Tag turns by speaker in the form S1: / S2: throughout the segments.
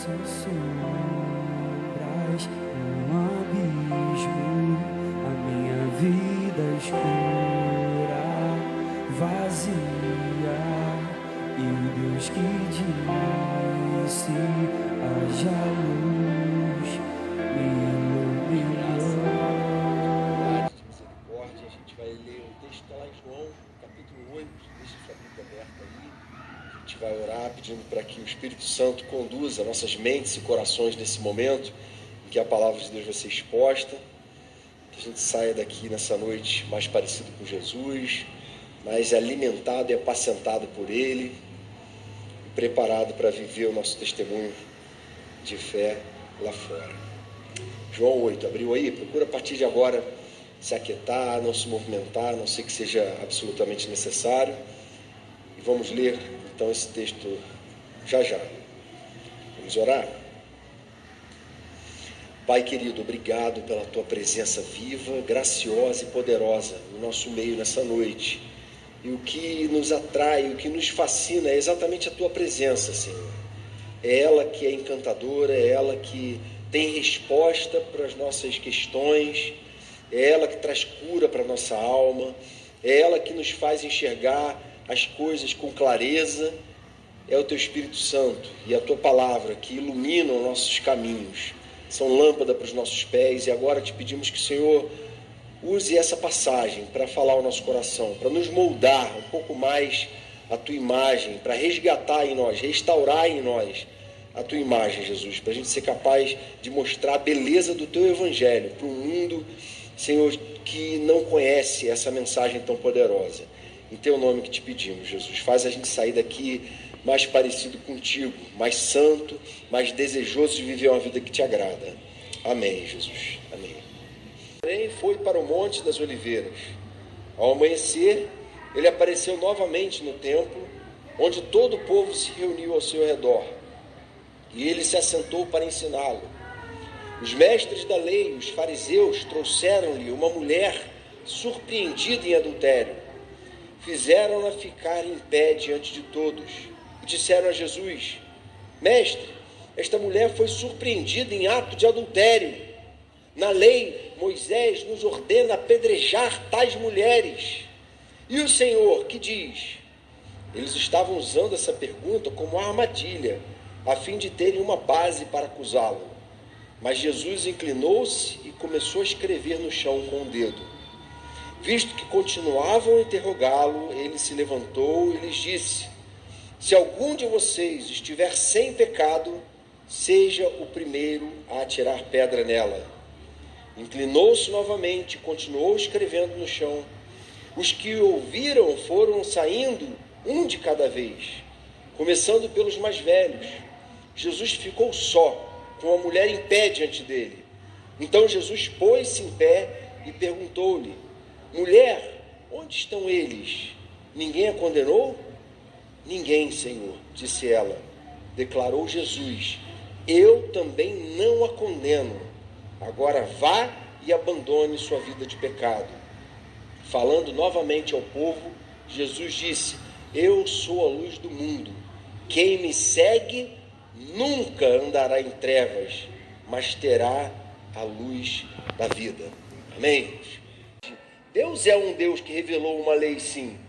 S1: são sombras, um abismo, a minha vida escura, vazia, e o Deus que disse haja luz me iluminou.
S2: A gente vai ler o texto que está lá em João, capítulo 8, deixa sua Bíblia aberta aí. A gente vai orar pedindo para que o Espírito Santo conduza nossas mentes e corações nesse momento em que a palavra de Deus vai ser exposta, que a gente saia daqui nessa noite mais parecido com Jesus, mais alimentado e apacentado por Ele e preparado para viver o nosso testemunho de fé lá fora. João 8, abriu aí? Procura a partir de agora se aquietar, não se movimentar, a não ser que seja absolutamente necessário. E vamos ler então esse texto já. Vamos orar? Pai querido, obrigado pela tua presença viva, graciosa e poderosa no nosso meio nessa noite. E o que nos atrai, o que nos fascina é exatamente a tua presença, Senhor. É ela que é encantadora, é ela que tem resposta para as nossas questões, é ela que traz cura para a nossa alma, é ela que nos faz enxergar as coisas com clareza. É o teu Espírito Santo e a tua palavra que iluminam nossos caminhos, são lâmpada para os nossos pés. E agora te pedimos que o Senhor use essa passagem para falar ao nosso coração, para nos moldar um pouco mais a tua imagem, para resgatar em nós, restaurar em nós a tua imagem, Jesus, para a gente ser capaz de mostrar a beleza do teu evangelho para um mundo, Senhor, que não conhece essa mensagem tão poderosa. Em teu nome que te pedimos, Jesus, faz a gente sair daqui mais parecido contigo, mais santo, mais desejoso de viver uma vida que te agrada. Amém, Jesus. Amém. Porém, foi para o Monte das Oliveiras. Ao amanhecer, ele apareceu novamente no templo, onde todo o povo se reuniu ao seu redor. E ele se assentou para ensiná-lo. Os mestres da lei, os fariseus, trouxeram-lhe uma mulher surpreendida em adultério. Fizeram-na ficar em pé diante de todos. E disseram a Jesus: Mestre, esta mulher foi surpreendida em ato de adultério. Na lei, Moisés nos ordena apedrejar tais mulheres. E o Senhor, que diz? Eles estavam usando essa pergunta como armadilha, a fim de terem uma base para acusá-lo. Mas Jesus inclinou-se e começou a escrever no chão com o dedo. Visto que continuavam a interrogá-lo, ele se levantou e lhes disse: Se algum de vocês estiver sem pecado, seja o primeiro a atirar pedra nela. Inclinou-se novamente e continuou escrevendo no chão. Os que ouviram foram saindo, um de cada vez, começando pelos mais velhos. Jesus ficou só, com a mulher em pé diante dele. Então Jesus pôs-se em pé e perguntou-lhe: Mulher, onde estão eles? Ninguém a condenou? Ninguém, Senhor, disse ela. Declarou Jesus: Eu também não a condeno. Agora vá e abandone sua vida de pecado. Falando novamente ao povo, Jesus disse: Eu sou a luz do mundo. Quem me segue nunca andará em trevas, mas terá a luz da vida. Amém? Deus é um Deus que revelou uma lei, sim.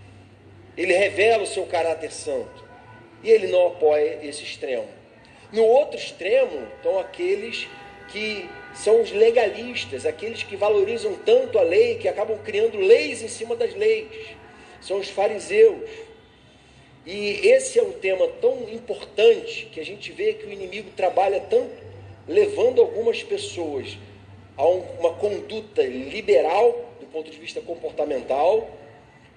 S2: Ele revela o seu caráter santo. E ele não apoia esse extremo. No outro extremo estão aqueles que são os legalistas, aqueles que valorizam tanto a lei que acabam criando leis em cima das leis. São os fariseus. E esse é um tema tão importante que a gente vê que o inimigo trabalha tanto, levando algumas pessoas a uma conduta liberal do ponto de vista comportamental,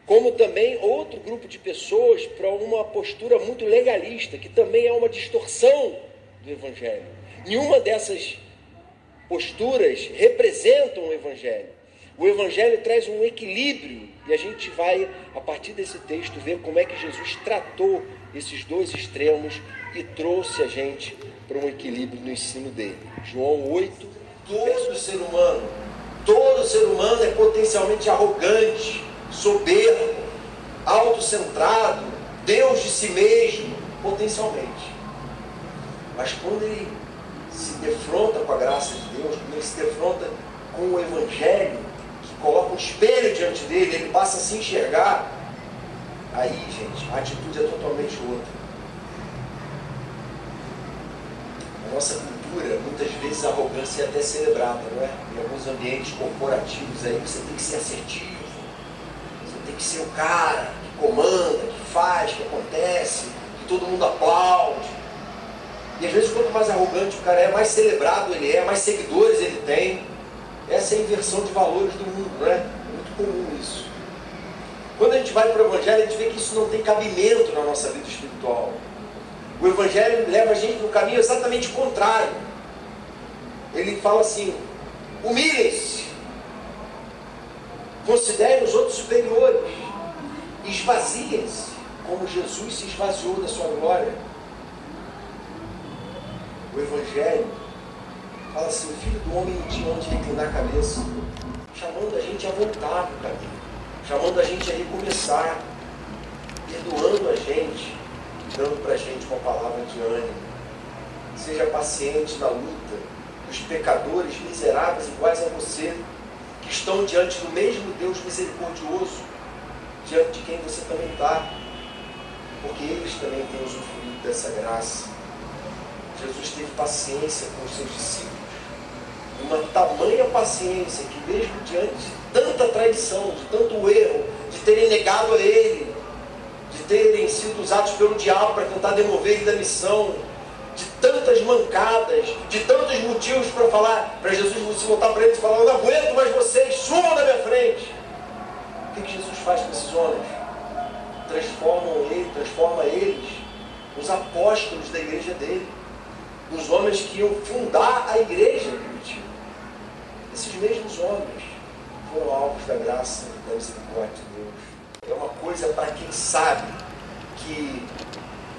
S2: como também outro grupo de pessoas para uma postura muito legalista, que também é uma distorção do Evangelho. Nenhuma dessas posturas representam o Evangelho. O Evangelho traz um equilíbrio e a gente vai, a partir desse texto, ver como é que Jesus tratou esses dois extremos e trouxe a gente para um equilíbrio no ensino dele. João 8, todo ser humano é potencialmente arrogante, soberbo, autocentrado, Deus de si mesmo, potencialmente. Mas quando ele se defronta com a graça de Deus, quando ele se defronta com o Evangelho, que coloca um espelho diante dele, ele passa a se enxergar, aí, gente, a atitude é totalmente outra. Na nossa cultura, muitas vezes a arrogância é até celebrada, não é? Em alguns ambientes corporativos aí, você tem que ser assertivo, você tem que ser o cara que comanda, que faz, que acontece, que todo mundo aplaude. E às vezes, quanto mais arrogante o cara é, mais celebrado ele é, mais seguidores ele tem. Essa é a inversão de valores do mundo, não é? É muito comum isso. Quando a gente vai para o Evangelho, a gente vê que isso não tem cabimento na nossa vida espiritual. O Evangelho leva a gente no caminho exatamente contrário. Ele fala assim: humilhem-se, considerem os outros superiores, esvaziem-se, como Jesus se esvaziou da sua glória. O Evangelho fala assim: o Filho do Homem não tinha onde reclinar a cabeça, chamando a gente a voltar para o caminho, chamando a gente a recomeçar, perdoando a gente, dando para a gente uma palavra de ânimo. Seja paciente na luta dos pecadores miseráveis iguais a você, que estão diante do mesmo Deus misericordioso, diante de quem você também está, porque eles também têm usufruído dessa graça. Jesus teve paciência com os seus discípulos, uma tamanha paciência que mesmo diante de tanta traição, de tanto erro, de terem negado a Ele, de terem sido usados pelo diabo para tentar demover Ele da missão, de tantas mancadas, de tantos motivos para falar, para Jesus se voltar para eles e falar: eu não aguento mais vocês, sumam da minha frente. O que Jesus faz com esses homens? Transforma eles nos apóstolos da igreja dele, dos homens que iam fundar a igreja primitiva. Esses mesmos homens foram alvos da graça e da misericórdia de Deus. É uma coisa para quem sabe que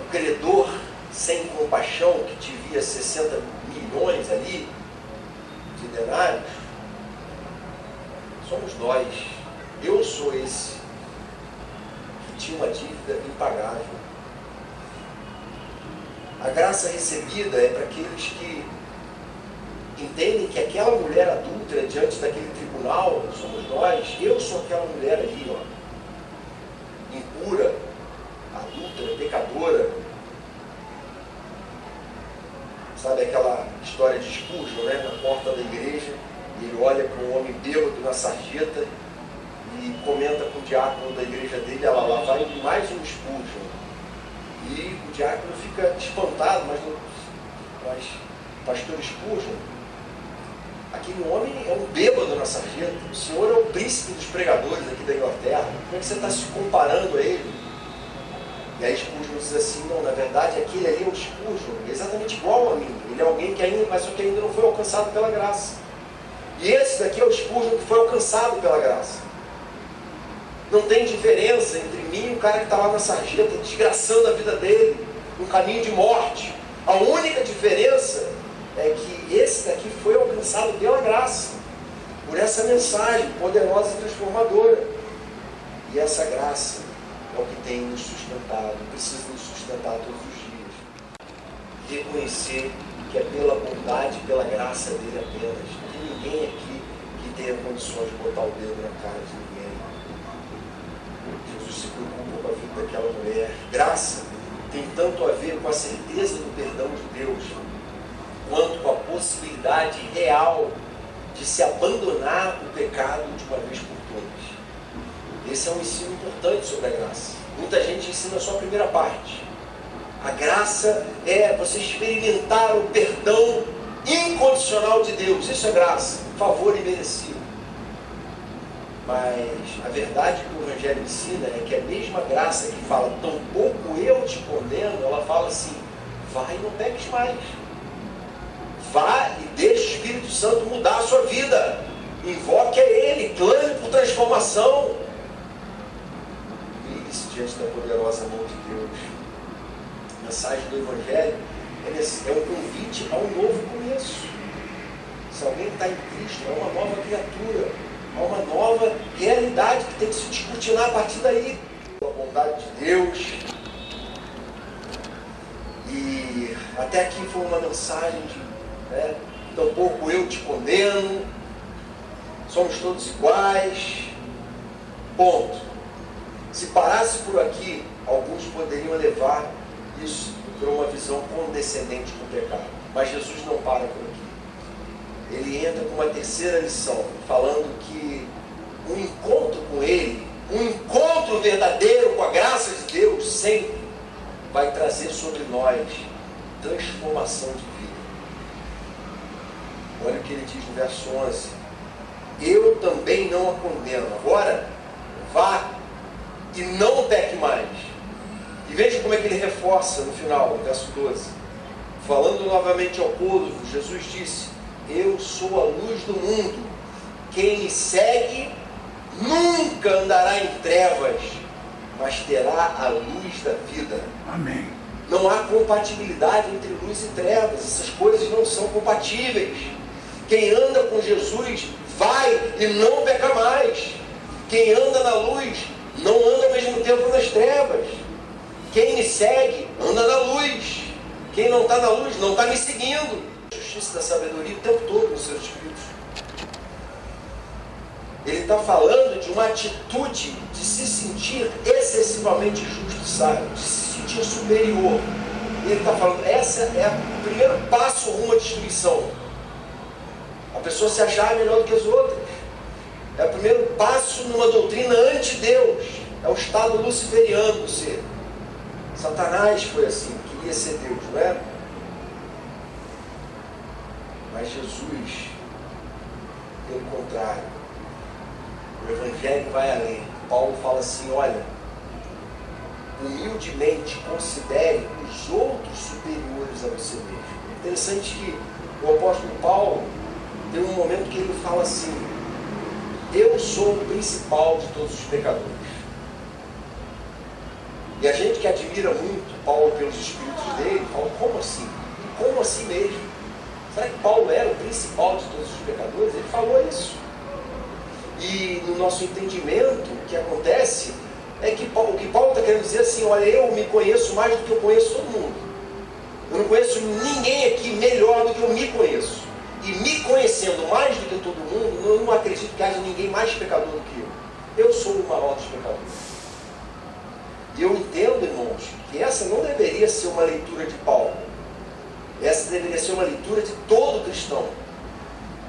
S2: o credor sem compaixão, que devia 60 milhões ali de denários, somos nós. Eu sou esse que tinha uma dívida impagável. A graça recebida é para aqueles que entendem que aquela mulher adúltera diante daquele tribunal somos nós. Eu sou aquela mulher ali, ó, impura, adúltera, pecadora. Sabe aquela história de Spurgeon, né? Na porta da igreja, e ele olha para um homem bêbado na sarjeta e comenta com o diácono da igreja dele: ela lá vai mais um Spurgeon. E o diácono fica espantado, mas pastor Spurgeon, aquele homem é um bêbado na sarjeta, o senhor é o príncipe dos pregadores aqui da Inglaterra, como é que você está se comparando a ele? E aí Spurgeon diz assim: não, na verdade aquele ali é o Spurgeon, exatamente igual a mim, ele é alguém que ainda, mas só que ainda não foi alcançado pela graça. E esse daqui é o Spurgeon que foi alcançado pela graça. Não tem diferença entre mim e o cara que está lá na sarjeta, desgraçando a vida dele, um caminho de morte. A única diferença é que esse daqui foi alcançado pela graça, por essa mensagem poderosa e transformadora. E essa graça é o que tem nos sustentado, precisa nos sustentar todos os dias. Reconhecer que é pela bondade e pela graça dele apenas. Não tem ninguém aqui que tenha condições de botar o dedo na cara de ninguém. Jesus se preocupa com a vida daquela mulher. Graça tem tanto a ver com a certeza do perdão de Deus, quanto com a possibilidade real de se abandonar o pecado de uma vez por todas. Esse é um ensino importante sobre a graça. Muita gente ensina só a primeira parte. A graça é você experimentar o perdão incondicional de Deus. Isso é graça, favor imerecido. Mas a verdade que o Evangelho ensina é que a mesma graça que fala: tampouco eu te condeno, ela fala assim: vai e não peques mais. Vá e deixe o Espírito Santo mudar a sua vida. Invoque a Ele, clame por transformação. Ligue-se diante da poderosa mão de Deus. A mensagem do Evangelho é um convite a um novo começo. Se alguém está em Cristo, é uma nova criatura, é uma nova realidade que tem que se descortinar a partir daí. A bondade de Deus e Até aqui foi uma mensagem de, tampouco eu te condeno, somos todos iguais, ponto. Se parasse por aqui, alguns poderiam levar isso para uma visão condescendente com o pecado. Mas Jesus não para por aqui. Ele entra com uma terceira lição, falando que um encontro com Ele, um encontro verdadeiro com a graça de Deus, sempre vai trazer sobre nós transformação de vida. Olha o que ele diz no verso 11: eu também não a condeno. Agora, vá e não peque mais. E veja como é que ele reforça no final, no verso 12. Falando novamente ao povo, Jesus disse: eu sou a luz do mundo. Quem me segue nunca andará em trevas, mas terá a luz da vida.
S3: Amém.
S2: Não há compatibilidade entre luz e trevas. Essas coisas não são compatíveis. Quem anda com Jesus vai e não peca mais. Quem anda na luz não anda ao mesmo tempo nas trevas. Quem me segue anda na luz. Quem não está na luz não está me seguindo. A justiça da sabedoria o tempo todo nos seus espíritos. Ele está falando de uma atitude de se sentir excessivamente justo, sabe? De se sentir superior. Ele está falando, essa é o primeiro passo rumo à destruição. A pessoa se achar melhor do que as outras. É o primeiro passo numa doutrina anti-Deus. É o estado luciferiano do ser. Satanás foi assim, queria ser Deus, não é? Mas Jesus, pelo contrário, o Evangelho vai além. Paulo fala assim, olha, humildemente considere os outros superiores a você mesmo. É interessante que o apóstolo Paulo tem um momento que ele fala assim, eu sou o principal de todos os pecadores. E a gente que admira muito Paulo pelos espíritos dele, fala, como assim? Como assim mesmo? Será que Paulo era o principal de todos os pecadores? Ele falou isso. E no nosso entendimento, o que acontece é que o que Paulo está querendo dizer assim, olha, eu me conheço mais do que eu conheço todo mundo. Eu não conheço ninguém aqui melhor do que eu me conheço. E me conhecendo mais do que todo mundo, eu não acredito que haja ninguém mais pecador do que eu. Eu sou o maior dos pecadores. E eu entendo, irmãos, que essa não deveria ser uma leitura de Paulo. Essa deveria ser uma leitura de todo cristão.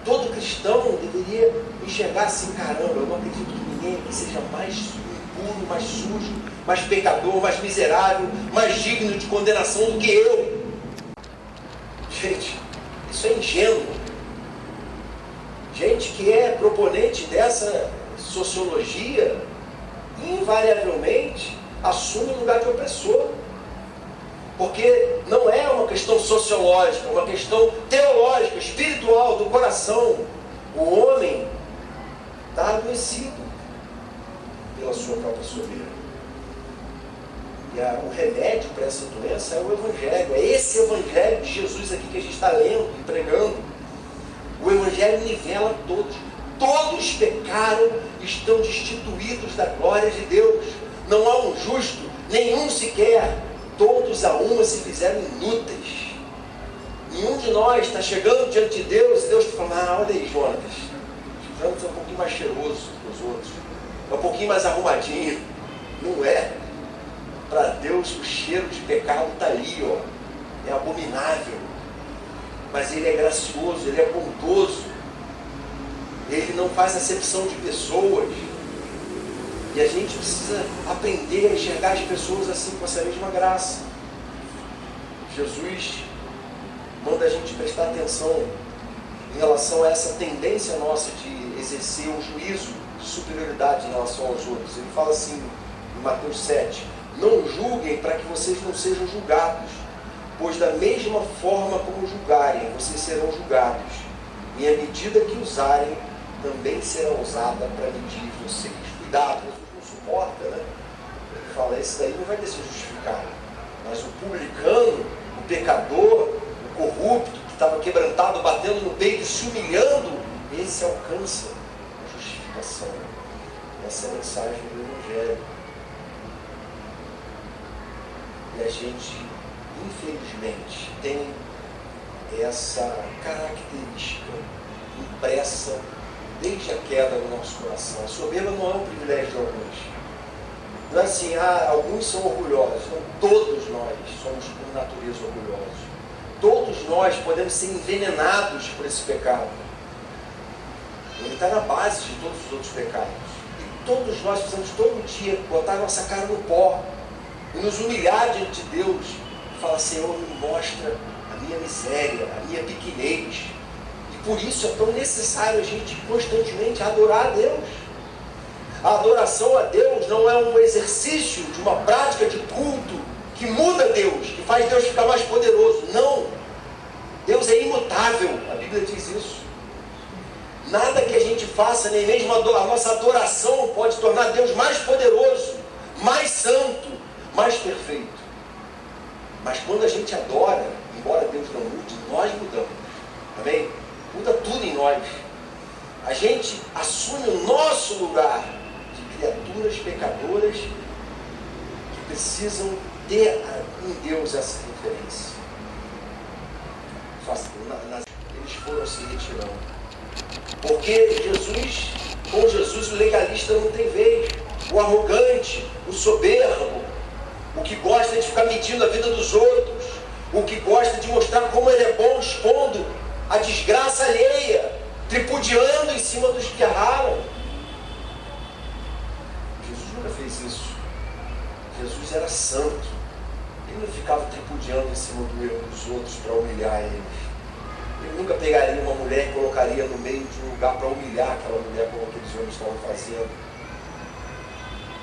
S2: Todo cristão deveria enxergar assim, caramba, eu não acredito que ninguém aqui seja mais impuro, mais sujo, mais pecador, mais miserável, mais digno de condenação do que eu. Gente, isso é ingênuo. Gente que é proponente dessa sociologia, invariavelmente, assume o lugar de opressor. Porque não é uma questão sociológica, é uma questão teológica, espiritual, do coração. O homem está adoecido pela sua própria soberba. E o remédio para essa doença é o Evangelho. É esse Evangelho de Jesus aqui que a gente está lendo e pregando. O Evangelho nivela todos. Todos pecaram e estão destituídos da glória de Deus. Não há um justo, nenhum sequer. Todos a uma se fizeram inúteis. Nenhum de nós está chegando diante de Deus e Deus está falando, olha aí, Jonas, Jonas é um pouquinho mais cheiroso que os outros, é um pouquinho mais arrumadinho. Não é. Para Deus o cheiro de pecado está ali, ó. É abominável. Mas Ele é gracioso, Ele é bondoso. Ele não faz acepção de pessoas. E a gente precisa aprender a enxergar as pessoas assim, com essa mesma graça. Jesus manda a gente prestar atenção em relação a essa tendência nossa de exercer um juízo de superioridade em relação aos outros. Ele fala assim, em Mateus 7, não julguem para que vocês não sejam julgados, pois da mesma forma como julgarem, vocês serão julgados. E a medida que usarem, também será usada para medir vocês. Cuidado, Jesus não suporta, né? Ele fala, esse daí não vai ter sido justificado. Mas o publicano, o pecador, o corrupto, que estava quebrantado, batendo no peito e se humilhando, esse alcança a justificação. Essa é a mensagem do Evangelho. E a gente, infelizmente, tem essa característica impressa desde a queda no nosso coração. A soberba não é um privilégio de alguns. Não é assim, alguns são orgulhosos. Não, todos nós somos por natureza orgulhosos. Todos nós podemos ser envenenados por esse pecado. Ele está na base de todos os outros pecados. E todos nós precisamos todo dia botar nossa cara no pó e nos humilhar diante de Deus e falar: Senhor, me mostra a minha miséria, a minha pequenez. E por isso é tão necessário a gente constantemente adorar a Deus. A adoração a Deus não é um exercício de uma prática de culto que muda Deus, que faz Deus ficar mais poderoso. Não! Deus é imutável, a Bíblia diz isso. Nada que a gente faça, nem mesmo a nossa adoração, pode tornar Deus mais poderoso, mais santo, mais perfeito. Mas quando a gente adora, embora Deus não mude, nós mudamos. Amém? Muda tudo em nós. A gente assume o nosso lugar de criaturas pecadoras que precisam ter em Deus essa referência. Eles foram se retirando. Porque com Jesus o legalista não tem vez. O arrogante, o soberbo, o que gosta de ficar medindo a vida dos outros, o que gosta de mostrar como ele é bom, expondo a desgraça alheia, tripudiando em cima dos que erraram. Jesus nunca fez isso. Jesus era santo. Ele não ficava tripudiando em cima do erro dos outros para humilhar eles. Ele nunca pegaria uma mulher e colocaria no meio de um lugar para humilhar aquela mulher como aqueles homens estavam fazendo.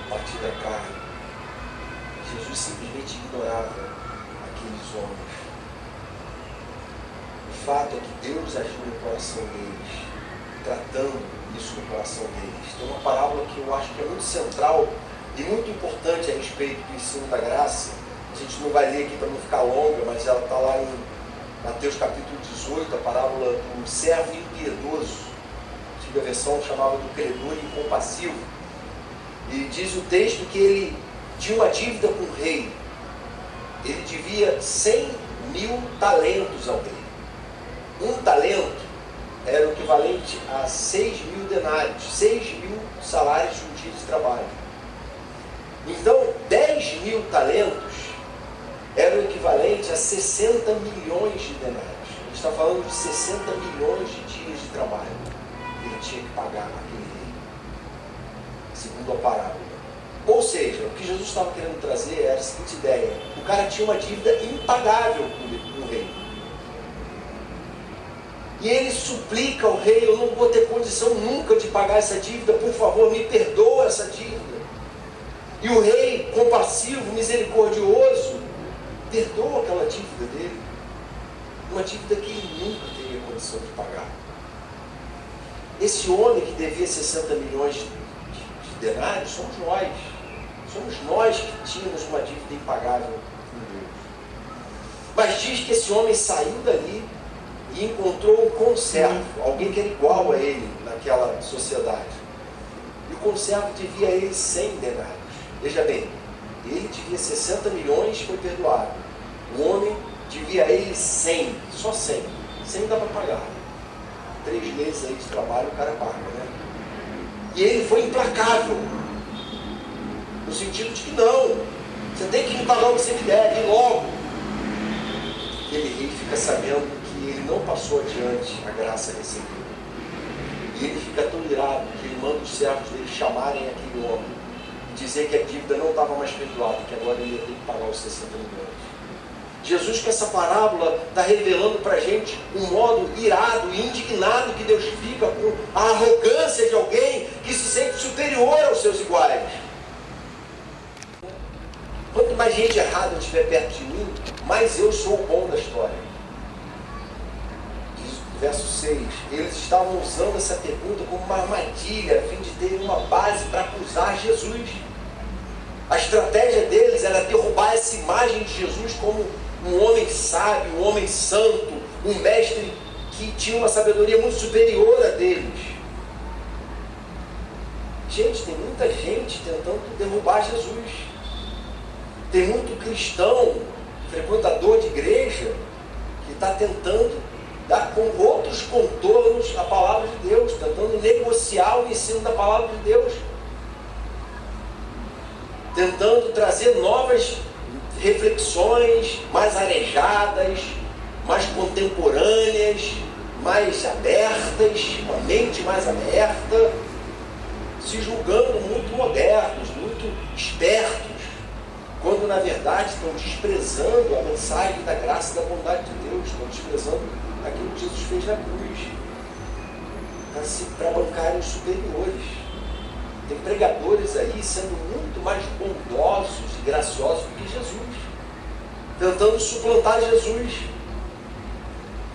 S2: A partir da carne. Jesus simplesmente ignorava aqueles homens. O fato é que Deus agiu no coração deles, tratando isso no coração deles. Tem uma parábola que eu acho que é muito central e muito importante a respeito do ensino da graça. A gente não vai ler aqui para não ficar longa, mas ela está lá em Mateus capítulo 18, a parábola do servo impiedoso. A antiga versão chamava do credor incompassivo. E diz o texto que ele tinha uma dívida com o rei. Ele devia 100 mil talentos ao rei. Um talento era o equivalente a 6 mil denários, 6 mil salários de um dia de trabalho. Então, 10 mil talentos era o equivalente a 60 milhões de denários. A gente está falando de 60 milhões de dias de trabalho que ele tinha que pagar aquele rei, segundo a parábola. Ou seja, o que Jesus estava querendo trazer era a seguinte ideia: o cara tinha uma dívida impagável com o rei. E ele suplica ao rei: eu não vou ter condição nunca de pagar essa dívida, por favor, me perdoa essa dívida. E o rei, compassivo, misericordioso, perdoa aquela dívida dele, uma dívida que ele nunca teria condição de pagar. Esse homem que devia 60 milhões de denários somos nós. Somos nós que tínhamos uma dívida impagável com Deus. Mas diz que esse homem saiu dali e encontrou um conservo, alguém que era igual a ele naquela sociedade. E o conservo devia a ele 100 denários. Veja bem, ele devia 60 milhões, foi perdoado. O homem devia a ele 100, só 100. 100 dá para pagar. 3 meses aí de trabalho o cara paga, né? E ele foi implacável. No sentido de que não, você tem que me pagar o que você me deve, e logo. Aquele rei fica sabendo que ele não passou adiante a graça recebida. E ele fica tão irado que ele manda os servos dele chamarem aquele homem, dizer que a dívida não estava mais perdoada, que agora ele ia ter que pagar os 60 milhões. Jesus, com essa parábola, está revelando para a gente um modo irado e indignado que Deus fica com a arrogância de alguém que se sente superior aos seus iguais. Quanto mais gente errada eu estiver perto de mim, mais eu sou o bom da história. Diz o verso 6, eles estavam usando essa pergunta como uma armadilha, a fim de terem uma base para acusar Jesus. A estratégia deles era derrubar essa imagem de Jesus como um homem sábio, um homem santo, um mestre que tinha uma sabedoria muito superior a deles. Gente, tem muita gente tentando derrubar Jesus. Tem muito cristão frequentador de igreja que está tentando dar com outros contornos a palavra de Deus, tentando negociar o ensino da palavra de Deus, tentando trazer novas reflexões mais arejadas, mais contemporâneas, mais abertas, uma mente mais aberta, se julgando muito modernos, muito espertos, quando na verdade estão desprezando a mensagem da graça e da bondade de Deus, estão desprezando aquilo que Jesus fez na cruz, para bancarem os superiores. Tem pregadores aí sendo muito mais bondosos e graciosos do que Jesus, tentando suplantar Jesus.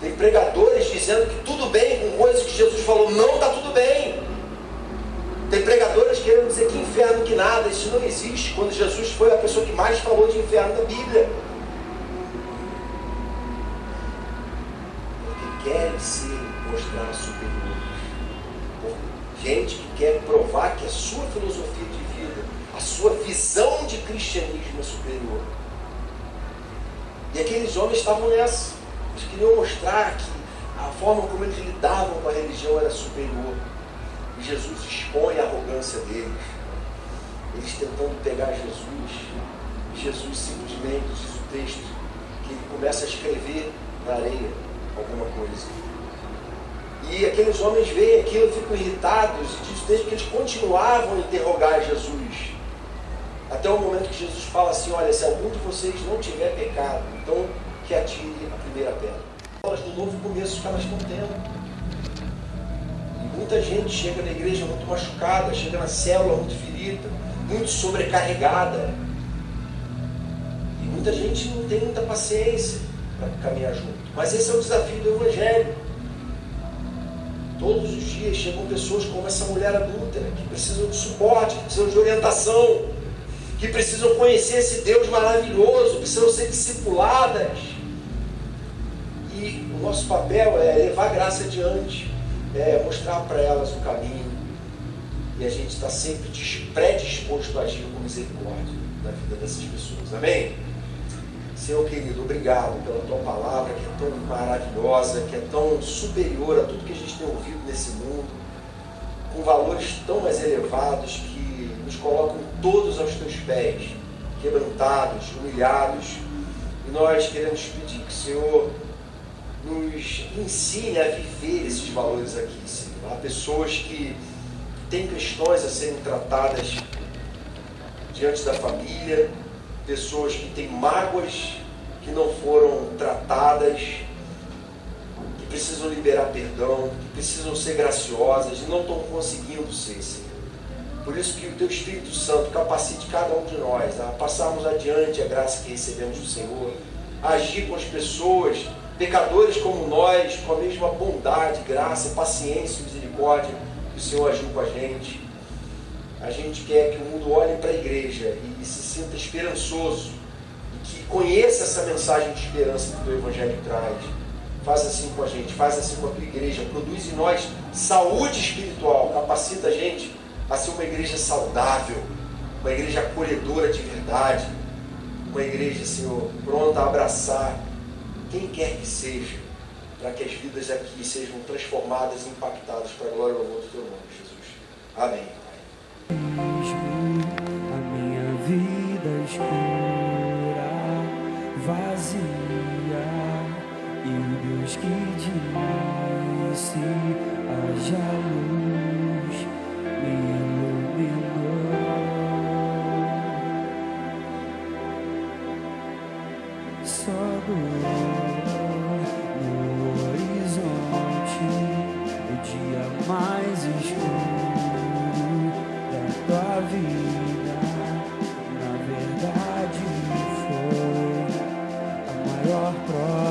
S2: Tem pregadores dizendo que tudo bem com coisas que Jesus falou, não está tudo bem. Tem pregadores querendo dizer que inferno que nada, isso não existe, quando Jesus foi a pessoa que mais falou de inferno na Bíblia. Porque querem se mostrar superiores. Gente que quer provar que a sua filosofia de vida, a sua visão de cristianismo é superior. E aqueles homens estavam nessa. Eles queriam mostrar que a forma como eles lidavam com a religião era superior. E Jesus expõe a arrogância deles. Eles tentando pegar Jesus. E Jesus simplesmente, diz o texto, que ele começa a escrever na areia alguma coisa. E aqueles homens veem aquilo e ficam irritados. E diz o texto que eles continuavam a interrogar Jesus. Até o momento que Jesus fala assim, olha, se algum de vocês não tiver pecado, então que atire a primeira pedra. Elas do novo começo que elas estão tendo. E muita gente chega na igreja muito machucada, chega na célula muito ferida, muito sobrecarregada. E muita gente não tem muita paciência para caminhar junto. Mas esse é o desafio do Evangelho. Todos os dias chegam pessoas como essa mulher adúltera, que precisam de suporte, que precisam de orientação, que precisam conhecer esse Deus maravilhoso, precisam ser discipuladas. E o nosso papel é levar a graça adiante, é mostrar para elas o caminho. E a gente está sempre predisposto a agir com misericórdia na vida dessas pessoas. Amém? Senhor querido, obrigado pela tua palavra que é tão maravilhosa, que é tão superior a tudo que a gente tem ouvido nesse mundo, com valores tão mais elevados que nos colocam todos aos teus pés, quebrantados, humilhados. E nós queremos pedir que o Senhor nos ensine a viver esses valores aqui, Senhor. Há pessoas que têm questões a serem tratadas diante da família, pessoas que têm mágoas que não foram tratadas, que precisam liberar perdão, que precisam ser graciosas e não estão conseguindo ser, Senhor. Por isso que o Teu Espírito Santo capacite cada um de nós a passarmos adiante a graça que recebemos do Senhor, a agir com as pessoas, pecadores como nós, com a mesma bondade, graça, paciência e misericórdia que o Senhor agiu com a gente. A gente quer que o mundo olhe para a igreja e se sinta esperançoso e que conheça essa mensagem de esperança que o Teu Evangelho traz. Faz assim com a gente, faz assim com a Tua igreja, produz em nós saúde espiritual, capacita a gente a ser uma igreja saudável, uma igreja acolhedora de verdade, uma igreja, Senhor, pronta a abraçar quem quer que seja, para que as vidas aqui sejam transformadas e impactadas para a glória e louvor do Teu nome, Jesus. Amém.
S1: A minha vida escura, vazia, e o Deus que disse haja luz me iluminou. Só dor no horizonte, o dia mais escuro tua vida, na verdade foi a maior prova.